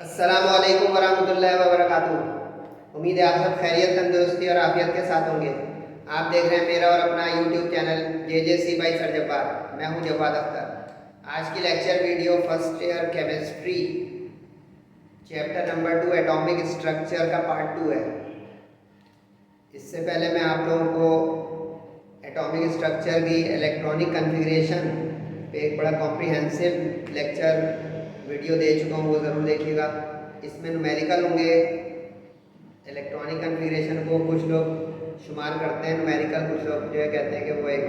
अस्सलामुअलैकुम वरहमतुल्लाहि वबरकातुहू। उम्मीद है आप सब खैरियत, तंदुरुस्ती और आफियत के साथ होंगे। आप देख रहे हैं मेरा और अपना YouTube channel JJC by sir Jabbar. मैं हूं जवाद अख्तर। आज की lecture video first year chemistry chapter number 2 atomic structure का पार्ट 2 है। इससे पहले मैं आप लोगों को एटॉमिक स्ट्रक्चर की इलेक्ट्रॉनिक कन्फिग्रेशन पे एक बड़ा कॉम्प्रिहेंसिव लेक्चर वीडियो दे चुका हूँ, वो ज़रूर देखिएगा। इसमें न्यूमेरिकल होंगे। इलेक्ट्रॉनिक कन्फिग्रेशन को कुछ लोग शुमार करते हैं न्यूमेरिकल, कुछ लोग जो है कहते हैं कि वो एक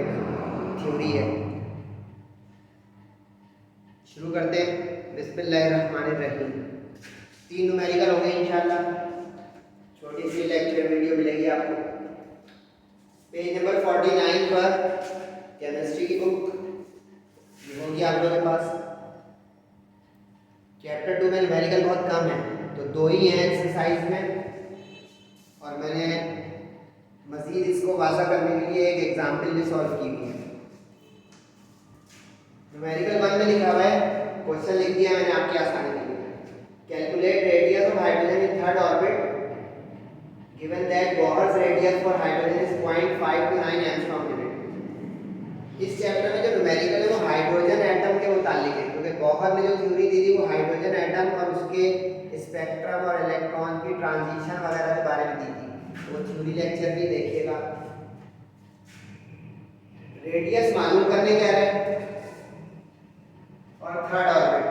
थ्योरी है। शुरू करते हैं। बिस्मिल्लाहिर्रहमानिर्रहीम। 3 न्यूमेरिकल होंगे इंशाल्लाह। छोटी सी लेक्चर वीडियो मिलेगी आपको। पेज नंबर 49 पर केमिस्ट्री की बुक होगी आप लोगों के पास। चैप्टर 2 में न्यूमेरिकल बहुत कम है, तो 2 ही हैं एक्सरसाइज में, और मैंने मज़ीद इसको वाज़ा करने के लिए एक एग्जाम्पल भी सॉल्व की हुई है। न्यूमेरिकल 1 में लिखा हुआ है, क्वेश्चन लिख दिया मैंने आपकी आसानी के लिए। Calculate radius of hydrogen in third orbit given that Bohr's radius for hydrogen is 0.5 to 9 angstrom unit. इस चैप्टर में जो न्यूमेरिकल है वो हाइड्रोजन एटम के मुतालिक है, क्योंकि बोहर ने जो थ्योरी दी थी वो हाइड्रोजन एटम और उसके स्पेक्ट्रम और इलेक्ट्रॉन की ट्रांजिशन वगैरह के बारे में दी थी। वो थ्योरी लेक्चर भी देखिएगा। रेडियस मालूम करने कह रहे हैं और थर्ड ऑर्बिट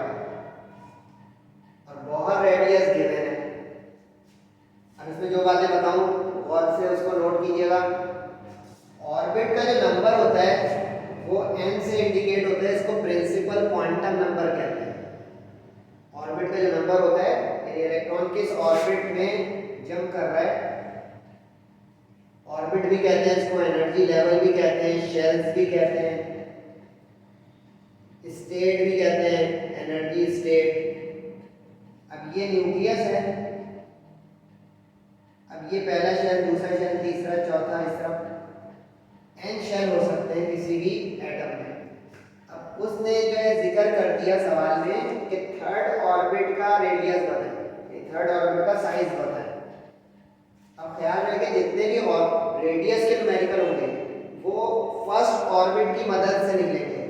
और बोहर रेडियस गिवन है। अब इसमें जो बातें बताऊं गौर से उसको नोट कीजिएगा। ऑर्बिट का जो नंबर होता है वो n से इंडिकेट होता है, इसको प्रिंसिपल क्वांटम नंबर कहते हैं। ऑर्बिट का जो नंबर होता है, यानी इलेक्ट्रॉन किस ऑर्बिट में जंप कर रहा है, ऑर्बिट भी कहते हैं इसको, एनर्जी लेवल भी कहते हैं, शेल्स भी कहते हैं, स्टेट भी कहते हैं, एनर्जी स्टेट। अब ये न्यूक्लियस है। अब ये पहला शेल, दूसरा शेल, तीसरा, चौथा, इस तरह n शेल हो सकते हैं किसी भी एटम में। अब उसने जो है जिक्र कर दिया सवाल में कि थर्ड ऑर्बिट का रेडियस बताएं, थर्ड ऑर्बिट का साइज बताएं। अब ख्याल रखें जितने भी रेडियस के न्यूमेरिकल होंगे वो फर्स्ट ऑर्बिट की मदद से निकलेंगे।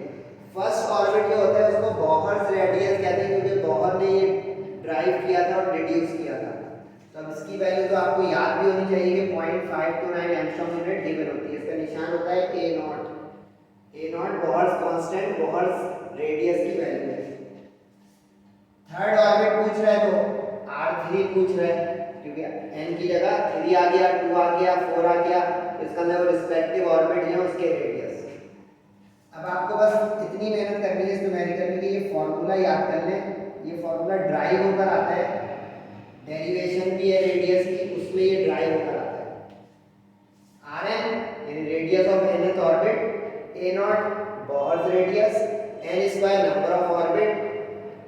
फर्स्ट ऑर्बिट जो होता है उसको बोहर्स रेडियस कहते हैं, क्योंकि बोहर ने ये ड्राइव किया था और डिड्यूस किया था। तो अब इसकी वैल्यू तो आपको याद भी होनी चाहिए कि 0.5 to 9 एंगस्ट्रॉम यूनिट गिवन होती है। इसका निशान होता है A0। A0 Bohr's constant, Bohr's radius की वैल्यू है। थर्ड ऑर्बिट पूछ रहा है तो R3 पूछ रहा है, क्योंकि n की जगह 3 आ गया, 2 आ गया, 4 आ गया, तो इसका मतलब रिस्पेक्टिव ऑर्बिट है उसके रेडियस। अब आपको बस इतनी मेहनत करनी है इस न्यूमेरिकल में कि ये फार्मूला याद कर लें। ये फार्मूला ड्राइव होकर आता है, डेरिवेशन भी है रेडियस की, उसमें ये ड्राइव होकर आता है। Rn यानी radius of nth orbit, A0 Bohr's radius, n square number of orbit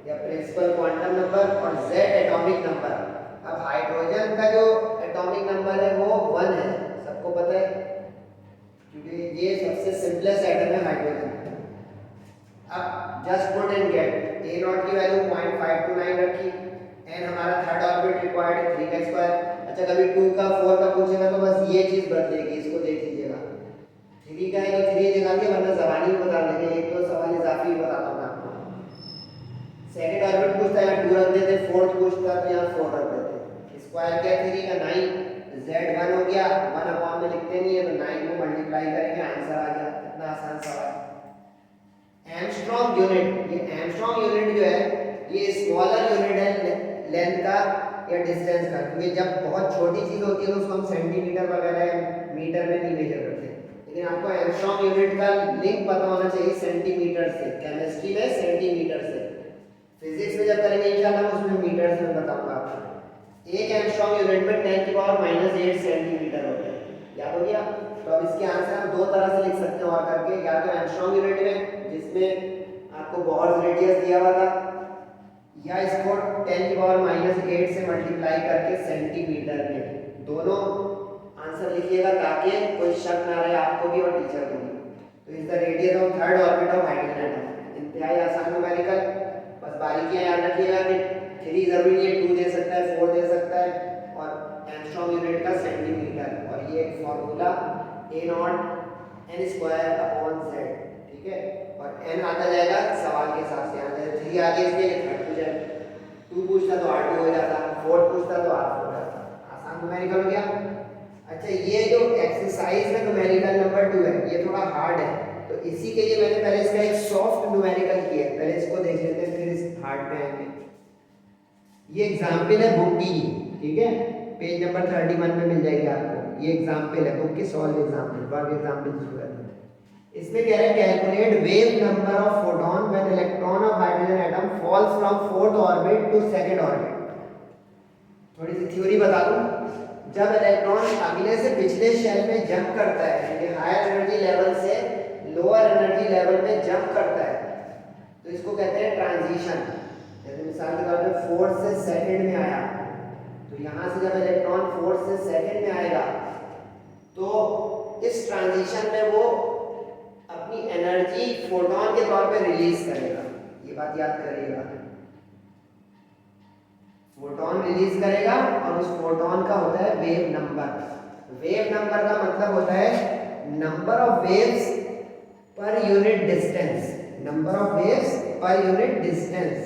या प्रिंसिपल क्वांटम नंबर, और z एटॉमिक नंबर। अब हाइड्रोजन का जो एटॉमिक नंबर है वो 1 है, सबको पता है, क्योंकि ये सबसे सिंपलेस्ट एटम है हाइड्रोजन। अब just put and get. A0 की वैल्यू 0.5 to 9 रखी, n हमारा थर्ड ऑर्बिट रिक्वायर्ड है 3 का स्क्वायर। अच्छा, कभी 2 का 4 का पूछेगा तो बस ये चीज बदलेगी, इसको देख लीजिएगा। 3 का है तो 3 जगह के, वरना ज़बानी में बता देंगे, एक तो सवाल इजाफी ही बताता हूँ आपको। सेकंड ऑर्बिट पूछता है 2 रख देते, फोर्थ पूछता तो यहाँ 4 रख देते। स्क्वायर क्या 3 का 9, z 1 हो गया, 1 अपॉन में लिखते नहीं है तो 9 को मल्टीप्लाई करेंगे, आंसर आ गया। इतना आसान सवाल। एंगस्ट्रॉम यूनिट, ये एंगस्ट्रॉम यूनिट जो है ये स्मॉलर यूनिट है लेंथ का या डिस्टेंस का, क्योंकि जब बहुत छोटी चीज होती है तो उसको हम सेंटीमीटर वगैरह मीटर में नहीं मेजर करते। लेकिन आपको एंगस्ट्रॉम यूनिट का लिंक पता होना चाहिए सेंटीमीटर से। केमिस्ट्री में सेंटीमीटर से, फिजिक्स में जब करेंगे इंशाल्लाह उसमें मीटर से बताऊंगा आपको। एक एंगस्ट्रॉम यूनिट में 10⁻⁸ सेंटीमीटर होता है, याद हो गया? तो अब इसके आंसर हम 2 तरह से लिख सकते हैं और करके, या तो एंगस्ट्रॉम यूनिट में जिसमें आपको बोहर्स रेडियस दिया हुआ था, या इसको 10⁻⁸ से मल्टीप्लाई करके सेंटीमीटर में। दोनों आंसर लिखिएगा ताकि कोई शक ना रहे आपको भी और टीचर को भी। तो is the radius of third orbit of hydrogen atom. इंतहाई आसान न्यूमेरिकल, बस बारीकियां याद रखिएगा कि 3 जरूरी नहीं है, 2 दे सकता है, 4 दे सकता है। और एंगस्ट्रॉम यूनिट का सेंटीमीटर, और ये formula A not an square upon Z, ठीक है। और एन आता जाएगा सवाल के हिसाब से, यहाँ जैसे 3 आगे इसलिए थर्ड हो जाए, 2 पूछता तो R2 हो जाता, 4 पूछता तो R4 हो जाता। आसान न्यूमेरिकल हो गया। अच्छा, ये जो एक्सरसाइज में न्यूमेरिकल नंबर 2 है, ये थोड़ा हार्ड है, तो इसी के लिए मैंने पहले इसका एक सॉफ्ट न्यूमेरिकल किया है। पहले इसको देख लेते हैं, फिर इस हार्ड पे आएंगे। ये एग्जाम्पल है बुक की, ठीक है, पेज नंबर 31 में मिल जाएगी आपको। ये एग्जाम्पल है बुक की, सॉल्व एग्जाम्पल, वर्क एग्जाम्पल सूरत। इसमें कह रहे हैं calculate wave number of photon when electron of hydrogen atom falls from 4th orbit to 2nd orbit. थोड़ी सी थ्योरी बता दूं। जब इलेक्ट्रॉन अगले से पिछले शेल में जंप करता है, यानी हायर एनर्जी लेवल से लोअर एनर्जी लेवल में जंप करता है, तो इसको कहते हैं ट्रांजिशन। जैसे मिसाल के तौर पे 4th से 2nd में आया, तो यहाँ से जब इलेक्ट्रॉन 4th से 2nd में आएगा, तो इस ट्रांजिशन में वो अपनी एनर्जी फोटॉन के तौर पे रिलीज करेगा। ये बात याद करिएगा, फोटॉन रिलीज करेगा, और उस फोटॉन का होता है वेव नंबर। वेव नंबर का मतलब होता है number of waves per unit distance, number of waves per unit distance,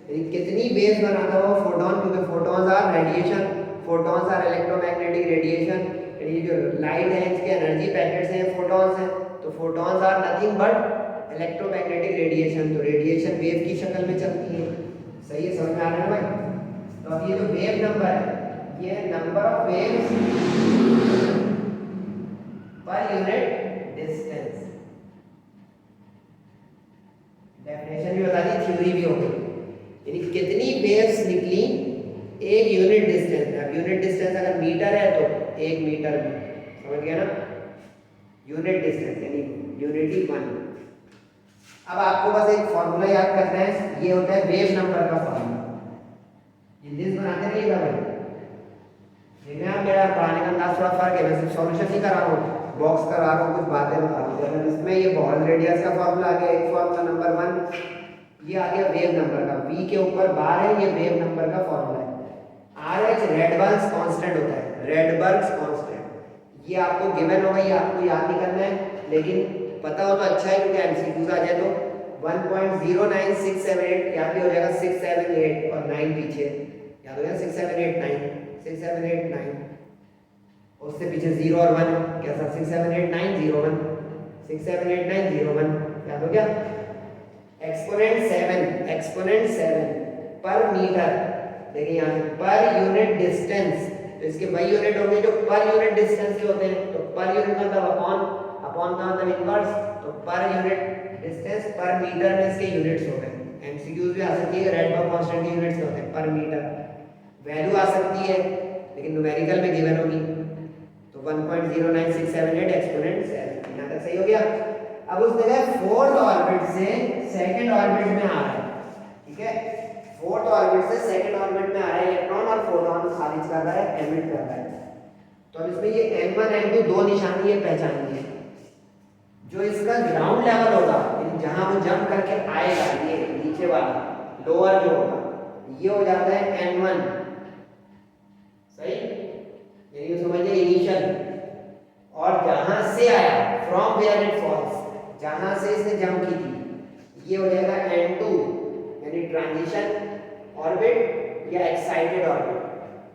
यानी कितनी वेव्स बनाता है वो फोटॉन, क्योंकि photons are radiation, photons are electromagnetic radiation, यानी जो लाइट है इसके एनर्जी पैकेट्स हैं, फोटॉन्स हैं, तो photons are nothing but electromagnetic radiation. तो रेडिएशन वेव की शक्ल में चलती है। सही है, समझ में आ रहा है भाई? तो अब ये जो वेव नंबर है, ये number of waves per unit distance. Definition भी बता दी, थ्योरी भी हो गई, यानी कितनी वेव्स निकली एक यूनिट डिस्टेंस में। अब यूनिट डिस्टेंस अगर मीटर है तो 1 मीटर में, समझ गया ना? यूनिट डिस्टेंस यानी यूनिटी 1। अब आपको बस एक फॉर्मूला याद करना है, ये होता है वेव नंबर का फॉर्मूला। ये लिस्ट बनाते रहिएगा भाई, देखना आप मेरा पढ़ाने का अंदाज थोड़ा फर्क है, मैं सिर्फ सॉल्यूशन नहीं कर रहा हूँ, बॉक्स करा रहा हूँ, कुछ बातें बता रहा हूँ। अगर इसमें ये बॉल रेडियस का फॉर्मूला आ गया, एक फॉर्मूला नंबर 1, ये आ गया वेव नंबर का, v के ऊपर बार है, ये वेव नंबर का फॉर्मूला है। RH रेडबर्ग्स कांस्टेंट होता है, रेडबर्ग्स कांस्टेंट, ये आपको गिवन होगा, ये आपको याद नहीं करना है, लेकिन पता हो तो अच्छा है, क्योंकि एमसीक्यूज आ जाए तो 1.09678 याद भी हो जाएगा, 678 और 9 पीछे याद हो गया, 6789 6789, उससे पीछे 0 और 1 कैसा, 678901 678901 याद हो गया। एक्सपोनेंट 7 पर मीटर, देखिए यहाँ पर यूनिट डिस्टेंस, तो इसके वही यूनिट होंगे जो पर यूनिट डिस्टेंस के होते हैं। तो पर यूनिट मतलब अपॉन का मतलब इनवर्स, तो पर यूनिट डिस्टेंस पर मीटर में इसके यूनिट्स होते हैं। एमसीक्यूज भी आ सकती है, रेडबर्ग कांस्टेंट के यूनिट्स होते हैं पर मीटर, वैल्यू आ सकती है लेकिन न्यूमेरिकल में गिवन होगी। तो 1.09678 एक्सपोनेंट 7, यहाँ तक सही हो गया। अब उस जगह 4th ऑर्बिट से 2nd ऑर्बिट में आ रहा है, ठीक है, 4th ऑर्बिट से 2nd ऑर्बिट में आ रहा है इलेक्ट्रॉन, और फोटॉन खारिज कर रहा है, एमिट कर रहा है। तो अब इसमें ये n1 n2 दो निशानी ये पहचानी है। जो इसका ग्राउंड लेवल होगा, जहां वो जंप करके आएगा, ये नीचे वाला लोअर जो होगा, ये हो जाता है n1, सही, यानी समझिए इनिशियल। और जहां से आया फ्रॉम वेयर इट फॉल्स, जहां से इसने जंप की थी, ये हो जाएगा n2, यानी ट्रांजिशन ऑर्बिट या एक्साइटेड ऑर्बिट।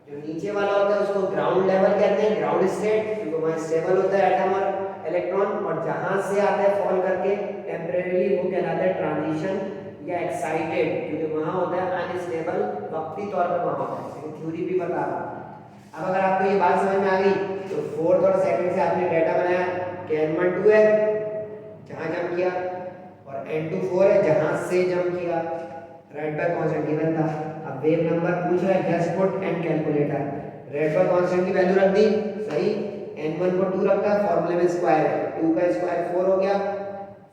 जो नीचे वाला होता है उसको ग्राउंड लेवल कहते हैं, ग्राउंड स्टेट, क्योंकि वहां स्टेबल होता है एटम और इलेक्ट्रॉन, और जहां से आता है फॉल करके टेम्परेरीली, वो कहलाता है ट्रांजिशन या एक्साइटेड, क्योंकि वहां होता है अनस्टेबल, वक्ती तौर पर वहां होता है। थ्योरी भी बता रहा हूं। अब अगर आपको ये बात समझ में आ गई, तो 4th और 2nd से आपने डाटा बनाया कि n1 2 है जहां जंप किया, और n2 4 है जहां से जंप किया, रेडबर्ग कांस्टेंट गिवन था। अब वेव नंबर पूछ रहा है, just put and calculator, Rydberg constant की वैल्यू रख दी, सही, n1 को 2 रखा, फॉर्मूले में स्क्वायर है, 2 का स्क्वायर 4 हो गया,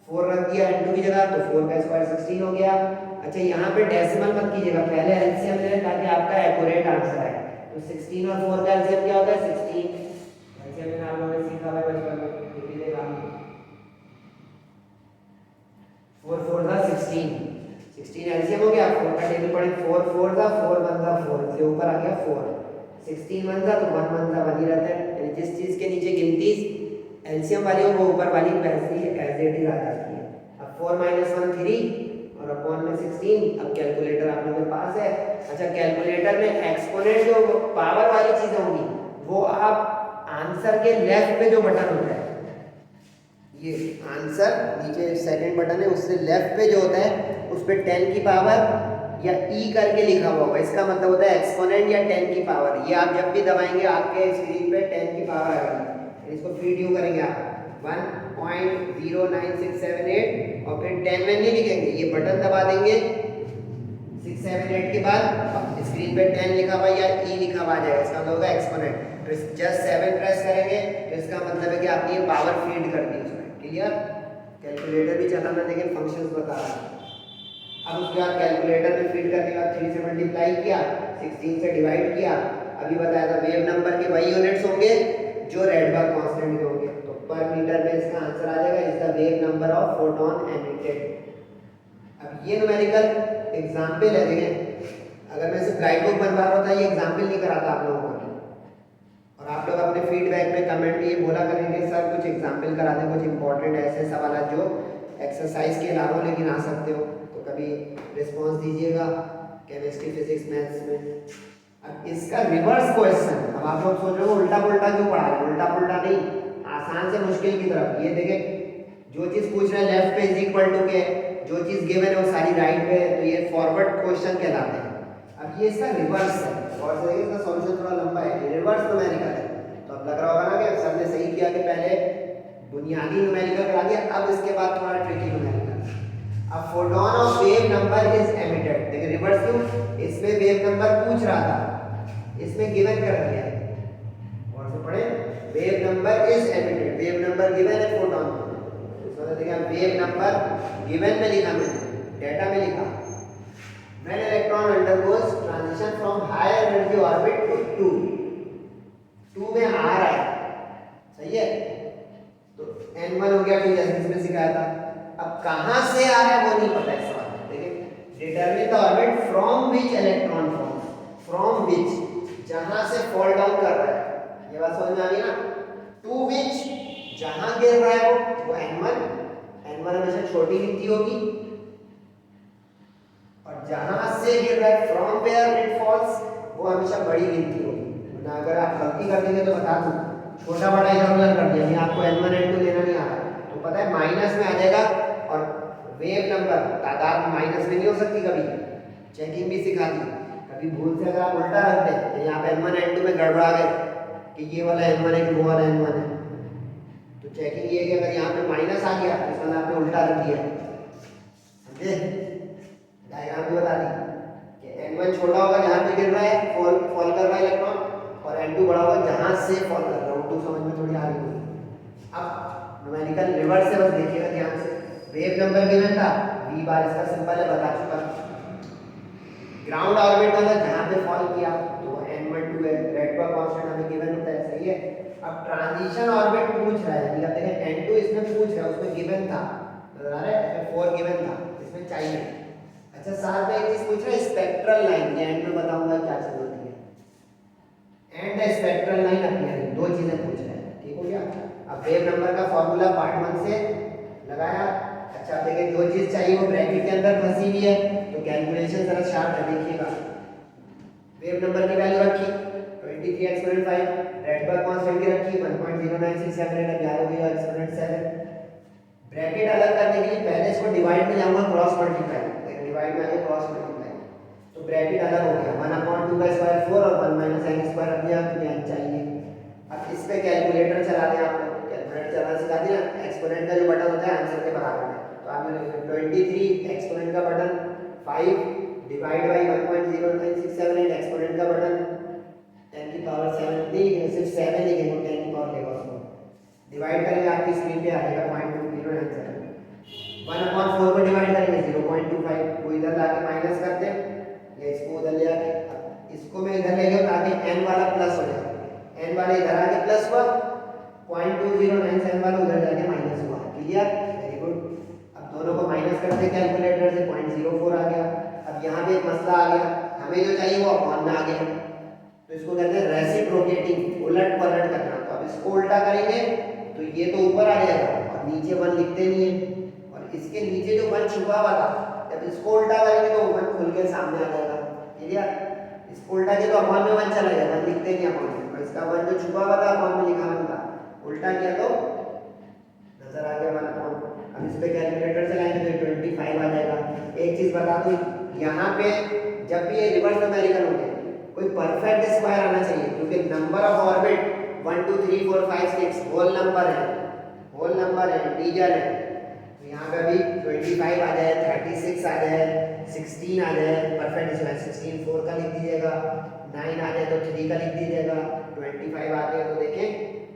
4 रख दिया n2 की जगह, तो 4 का स्क्वायर 16 हो गया। अच्छा, यहाँ पे डेसिमल मत कीजिएगा, पहले एलसीएम लें ताकि आपका एक्यूरेट आंसर आए। तो 16 और 4 का एलसीएम क्या होता है, 16, एलसीएम में आप लोगों ने सीखा है बचपन में, ये देखा 4 4 16, 16 एलसीएम हो गया, 4 का टेबल पढ़े, 4 4 था, 4 1 था 4, इसलिए ऊपर आ गया 4, 16 1 था तो 1 1 था 1 ही रहता है, यानी जिस चीज़ के नीचे गिनती एलसीएम वाली हो वो ऊपर वाली वैसे ही एज इट इज आ जाती है। अब 4 - 1 3 और अपॉन में 16। अब कैलकुलेटर आप लोगों के पास है। अच्छा, कैलकुलेटर में एक्सपोनेंट जो पावर वाली चीज़ें होंगी वो आप आंसर के लेफ्ट पे जो बटन होता है, ये आंसर नीचे सेकंड बटन है उससे लेफ्ट पे जो होता है उस पर 10 की पावर या ई करके लिखा हुआ होगा, इसका मतलब होता है एक्सपोनेंट या 10 की पावर। ये आप जब भी दबाएंगे आपके स्क्रीन पे 10 की पावर आएगी। इसको फीड यू करेंगे आप 1.09678 और फिर 10 में नहीं लिखेंगे, ये बटन दबा देंगे 678 के बाद स्क्रीन पे 10 लिखा हुआ या ई लिखा हुआ आ जाएगा, इसका मतलब होगा एक्सपोनेंट। तो जस्ट 7 प्रेस करेंगे तो इसका मतलब है कि आपने ये पावर फीड कर दी उसमें। क्लियर? कैलकुलेटर भी चलाना लेकिन फंक्शंस बता रहा है। अब उसके बाद कैलकुलेटर में फीड करने के बाद 3 से मल्टीप्लाई किया, 16 से डिवाइड किया। अभी बताया था वेव नंबर के वही यूनिट्स होंगे जो रेडबर्ग कांस्टेंट के होंगे, तो पर मीटर में इसका आंसर आ जाएगा is the wave number of photon emitted. अब ये न्यूमेरिकल एग्जांपल है, देखें अगर मैं सिर्फ गाइड बुक बनवा रहा होता ये एग्जांपल नहीं कराता आप लोगों को, और आप लोग अपने फीडबैक में कमेंट में ये बोला करेंगे सर कुछ एग्जांपल करा दें, कुछ इंपॉर्टेंट ऐसे सवाल जो एक्सरसाइज के अलावा लेकिन आ सकते हो, तो कभी रिस्पांस दीजिएगा केमिस्ट्री फिजिक्स मैथ्स में। अब इसका रिवर्स क्वेश्चन, अब आप लोग सोच रहे हो उल्टा पुल्टा क्यों पढ़ा रहे हो, उल्टा पुल्टा नहीं, आसान से मुश्किल की तरफ। ये देखें जो चीज़ पूछ रहे हैं लेफ्ट पे इज इक्वल टू के, जो चीज़ गिवन है वो सारी राइट पे है, तो ये फॉरवर्ड क्वेश्चन कहलाते हैं। अब ये इसका रिवर्स है, और से इसका सॉल्यूशन थोड़ा लंबा है, ये रिवर्स न्यूमेरिकल है। तो अब लग रहा होगा ना कि सर ने सही किया कि पहले बुनियादी न्यूमेरिकल करा दिया, अब इसके बाद थोड़ा ट्रिकी न्यूमेरिकल। अब photon of wave number is emitted, देखिए रिवर्स क्यों, इसमें वेव नंबर पूछ रहा था, इसमें गिवन कर दिया है, और से पढ़े wave number is emitted, wave number given है फोटोन, इसमें देखिए वेव नंबर गिवन में लिखा, मैंने डेटा में लिखा when electron undergoes transition from higher energy orbit to 2 में आ रहा है, सही है, तो n1 हो गया, ठीक है इसमें सिखाया था। अब कहां से आ रहा है वो नहीं पता इस सवाल में, देखिए determine the orbit from which electron falls, from which जहां से फॉल डाउन कर रहा है, ये बात समझ में आ गई ना, टू विच जहां गिर रहा है वो n1 हमेशा छोटी गिनती होगी, और जहां से गिर रहा है फ्रॉम वेयर इट फॉल्स वो हमेशा बड़ी गिनती होगी। ना अगर आप गलती कर देंगे तो बता दूं, छोटा बड़ा इधर उधर कर दिया, नहीं आपको n1 n2 लेना नहीं आ रहा, तो पता है माइनस में आ जाएगा, और वेव नंबर तादाद माइनस में नहीं हो सकती, कभी चेकिंग भी सिखा दी, कभी भूल से अगर आप उल्टा रख दें, यहाँ पे n1 n2 में गड़बड़ा गए कि ये वाला n1 है कि वो वाला n1 है, तो चेकिंग ये है कि अगर यहाँ पे माइनस आ गया तो इसका आपने उल्टा रख दिया, समझे? डायग्राम भी बता दी कि n1 छोटा होगा जहां पे गिर रहा है, फॉल कर रहा है इलेक्ट्रॉन, और n2 बड़ा होगा जहां से फॉल कर रहा है, वो तो समझ में थोड़ी आ रही होगी। अब न्यूमेरिकल रिवर्स से बस देखिएगा ध्यान से, वेव नंबर गिवन था v बार, इसका सिंपल है बता चुका, ग्राउंड ऑर्बिट वाला जहां पे फॉल किया तो n12 है, रेडबर्ग कांस्टेंट हमें गिवन होता है, सही है। अब ट्रांजिशन ऑर्बिट पूछ रहा है, मतलब देखें n2 इसमें पूछ रहा है, उसमें गिवन था, नजर आ रहा है, 4 गिवन था, इसमें चाहिए। अच्छा साथ में एक चीज पूछ रहा है स्पेक्ट्रल लाइन, ये एंड में बताऊंगा क्या चीज होती है, एंड स्पेक्ट्रल लाइन अपीयरिंग, दो चीजें पूछ रहे हैं, ठीक हो गया। अब वेव नंबर का फॉर्मूला पार्ट 1 से लगाया। अच्छा देखिए जो चीज चाहिए वो ब्रैकेट के अंदर फंसी हुई है, तो कैलकुलेशन जरा शार्प है, देखिएगा वेव नंबर की वैल्यू रखी 23 एक्सपोनेंट 5, रेडबर्ग कांस्टेंट की रखी 1.09678, अब याद हो गया एक्सपोनेंट 7। ब्रैकेट अलग करने के लिए पहले इसको डिवाइड में जाऊंगा क्रॉस मल्टीप्लाई, डिवाइड में आगे क्रॉस मल्टीप्लाई, तो ब्रैकेट अलग हो गया 1/2 का स्क्वायर 4 और 1 - n स्क्वायर अब यहाँ तो n चाहिए। अब इस पे कैलकुलेटर चला दें, आप लोग कैलकुलेटर चलाना सिखा दिया, एक्सपोनेंट का जो बटन होता है आंसर के बराबर है, तो आपने 23 एक्सपोनेंट का बटन, 5 डिवाइड बाय 1.09678 एक्सपोनेंट का बटन, 10 की पावर 7 नहीं सिर्फ 7 लिखेंगे, 10 की पावर लेगा उसको, डिवाइड करेंगे आपकी स्क्रीन पे आ जाएगा 0.2097, 1/4 को डिवाइड करेंगे 0.25, वो इधर लाके माइनस कर दें या इसको उधर ले आके, इसको मैं इधर ले गया ताकि n वाला प्लस हो जाए, n वाला इधर आके प्लस हुआ, 0.2097 वाला उधर जाके माइनस हुआ, क्लियर, वेरी गुड। अब दोनों को माइनस करते कैलकुलेटर से 0.04 आ गया, यहाँ पे एक मसला आ गया, हमें जो चाहिए वो अपॉन में आ गया, तो इसको कहते हैं रेसिप्रोकेटिंग, उलट पलट करना। तो अब इसको उल्टा करेंगे तो ये तो ऊपर आ जाएगा और नीचे 1 लिखते नहीं है, और इसके नीचे जो 1 छुपा हुआ था, जब इसको उल्टा करेंगे तो 1 खुल के सामने आ जाएगा। क्लियर? इसको उल्टा किया तो अपॉन में 1 चला गया, 1 लिखते नहीं अपॉन में, और इसका 1 जो छुपा हुआ था अपॉन में लिखा हुआ था, उल्टा किया तो नजर आ गया 1 अपॉन। अब इस पे कैलकुलेटर चलाएंगे तो 25 आ जाएगा। एक चीज बता दूं, यहाँ पे जब भी ये रिवर्स न्यूमेरिकल होंगे कोई परफेक्ट स्क्वायर आना चाहिए, क्योंकि number of orbit 1 2 3 4 5 6 whole number है, इंटीजर है। तो यहाँ पे अभी 25 आ जाए, 36 आ जाए, 16 आ जाए, परफेक्ट स्क्वायर 16 4 का लिख दीजिएगा, 9 आ जाए तो 3 का लिख दीजिएगा, 25 आ गया तो देखें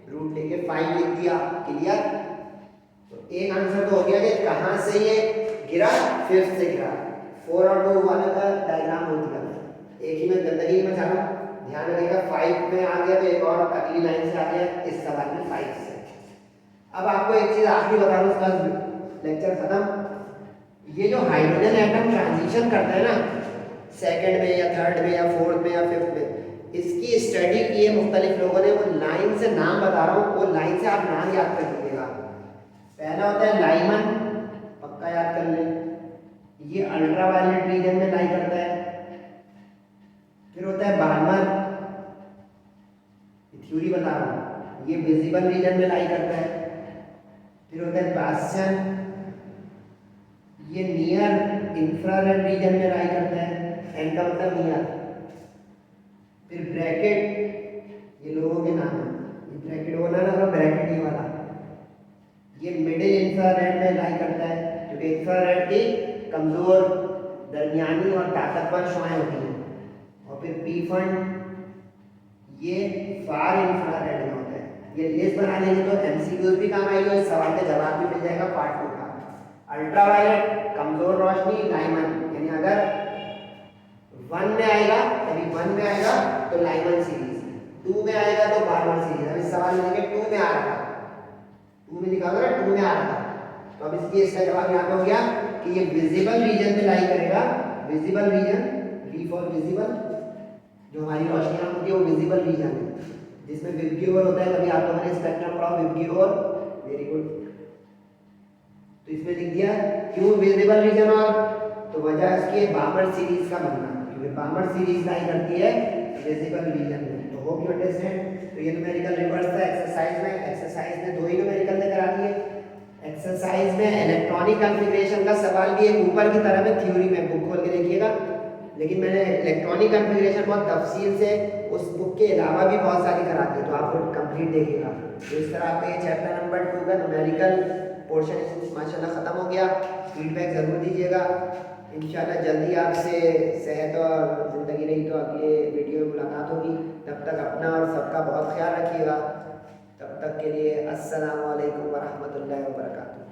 रूट लेके 5 लिख दिया। क्लियर? तो एक आंसर तो हो गया कि कहाँ से ये गिरा, 5th से गिरा। 4 और 2 वाले का डायग्राम हो गया, एक ही में गंदगी में चालू। ध्यान रखिएगा 5 में आ गया तो एक और अगली लाइन से आ गया इस सवाल में 5 से। अब आपको एक चीज आखिरी बता दूं, उसका लेक्चर खत्म। ये जो हाइड्रोजन एटम ट्रांजिशन करता है ना, सेकंड में या थर्ड में या फोर्थ में या फिफ्थ में, इसकी स्टडी की है मुख्तलिफ लोगों ने। वो लाइन से नाम बता रहा हूँ, वो लाइन से आप नाम याद कर लीजिएगा। पहला होता है लाइमन, पक्का याद कर ले, ये अल्ट्रावायलेट रीजन में लाई करता है। फिर होता है बार्मर, थ्योरी बता रहा हूँ, ये विजिबल रीजन में लाई करता है। फिर होता है बास्टियन, ये नियर इंफ्रारेड रीजन में लाई करता है, एन का मतलब नियर। फिर ब्रैकेट, ये लोगों के नाम है, ये ब्रैकेट वाला ना, ब्रैकेट ये वाला, ये मिडिल इंफ्रारेड में लाई करता है, क्योंकि इंफ्रारेड की कमजोर, दरमियानी और ताकतवर शुआएं होती हैं। और फिर पी फंड, ये फार इंफ्रारेड में होता है। ये लिस्ट बना लेंगे तो एमसीक्यूज भी काम आएगी और इस सवाल का जवाब भी मिल जाएगा पार्ट 2 का। अल्ट्रावायलेट कमजोर रोशनी, लाइमन, यानी अगर 1 में आएगा, कभी 1 में आएगा तो लाइमन सीरीज, 2 में आएगा तो बार्मर सीरीज। अब इस सवाल में देखिए 2 में आ रहा था, 2 में लिखा होगा 2 में आ रहा था, तो अब इसकी इसका जवाब यहाँ पे हो गया कि ये विजिबल रीजन में लाई करेगा। Visible region, V for visible, जो हमारी रोशनी होती है वो विजिबल रीजन है, जिसमें विबग्योर होता है। कभी आप लोगों ने स्पेक्ट्रम पढ़ा विबग्योर, वेरी गुड। तो इसमें लिख दिया क्यों विजिबल रीजन, और तो वजह इसकी बार्मर सीरीज का बनना, क्योंकि बार्मर सीरीज लाई करती है विजिबल रीजन में। तो होप यू अंडरस्टैंड। तो ये न्यूमेरिकल रिवर्स था एक्सरसाइज में। एक्सरसाइज में 2 ही न्यूमेरिकल करा दिए। एक्सरसाइज में इलेक्ट्रॉनिक कॉन्फ़िगरेशन का सवाल भी एक ऊपर की तरफ है, थ्योरी में बुक खोल के देखिएगा, लेकिन मैंने इलेक्ट्रॉनिक कॉन्फ़िगरेशन बहुत तफसील से उस बुक के अलावा भी बहुत सारी करा दी, तो आप कंप्लीट देखिएगा। तो इस तरह आपका ये चैप्टर नंबर 2 का न्यूमेरिकल पोर्शन माशाल्लाह ख़त्म हो गया। फीडबैक ज़रूर दीजिएगा। इंशाल्लाह जल्दी आपसे सेहत और ज़िंदगी रही तो अगले वीडियो में मुलाकात होगी। तब तक अपना और सबका बहुत ख्याल रखिएगा। तब तक के लिए अस्सलामु अलैकुम वरहमतुल्लाहि वबरकातुहू।